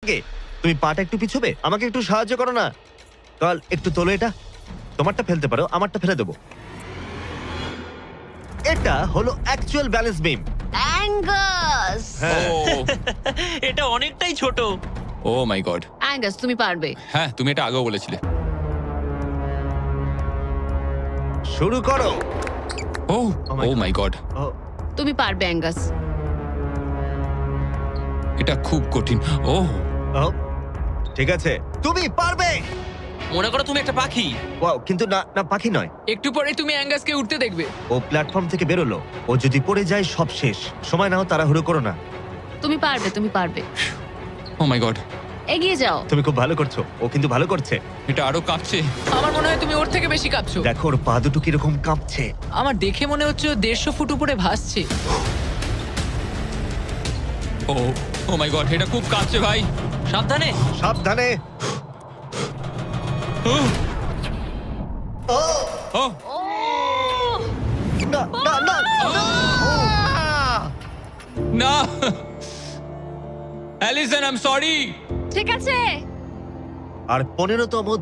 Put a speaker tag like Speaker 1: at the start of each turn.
Speaker 1: থেকে। তুমি পাটা একটু পিছবে, আমাকে একটু সাহায্য করো না। কাল একটু তোলো এটা। তোমারটা ফেলতে পারো, আমারটা ফেলে দেবো। এটা হলো অ্যাকচুয়াল ব্যালেন্স বিম।
Speaker 2: অ্যাঙ্গাস,
Speaker 1: হ্যাঁ
Speaker 3: এটা অনেকটাই ছোট।
Speaker 4: ও মাই গড।
Speaker 2: অ্যাঙ্গাস তুমি পারবে।
Speaker 4: হ্যাঁ, তুমি এটা আগেও বলেছিলে।
Speaker 1: শুরু করো।
Speaker 4: Oh
Speaker 1: Oh my
Speaker 4: oh my god,
Speaker 1: oh,
Speaker 2: তুমি পারবে অ্যাঙ্গাস।
Speaker 4: এটা খুব কঠিন। ও
Speaker 1: ও, ঠিক আছে, তুমি পারবে।
Speaker 3: মনে করো তুমি একটা পাখি।
Speaker 1: ওয়াও, কিন্তু না না, পাখি নয়।
Speaker 5: একটু পরে তুমি অ্যাঙ্গাসকে উঠতে দেখবে।
Speaker 1: ও প্ল্যাটফর্ম থেকে বেরোলো, ও যদি পড়ে যায় সব শেষ। সময় নাও, তাড়াহুড়ো করো না।
Speaker 2: তুমি পারবে, তুমি পারবে।
Speaker 4: ও মাই গড,
Speaker 2: এগিয়ে যাও।
Speaker 1: তুমি খুব ভালো করছো, ও কিন্তু ভালো করছে।
Speaker 4: এটা আরো কাঁপছে।
Speaker 5: আমার মনে হয় তুমি ওর থেকে বেশি কাঁপছো।
Speaker 1: দেখো ওর পা দুটো কিরকম কাঁপছে।
Speaker 5: আমার দেখে মনে হচ্ছে ও 150 ফুট উপরে ভাসছে।
Speaker 4: ও ও মাই গড, এটা খুব কাঁপছে ভাই।
Speaker 3: সাবধানে।
Speaker 1: সাবধানে।
Speaker 4: ও
Speaker 1: ও,
Speaker 4: ও
Speaker 2: ও
Speaker 1: না না না, না।
Speaker 4: না, অ্যালিসন, আই এম সরি।
Speaker 2: ঠিক আছে।
Speaker 1: আর 15তম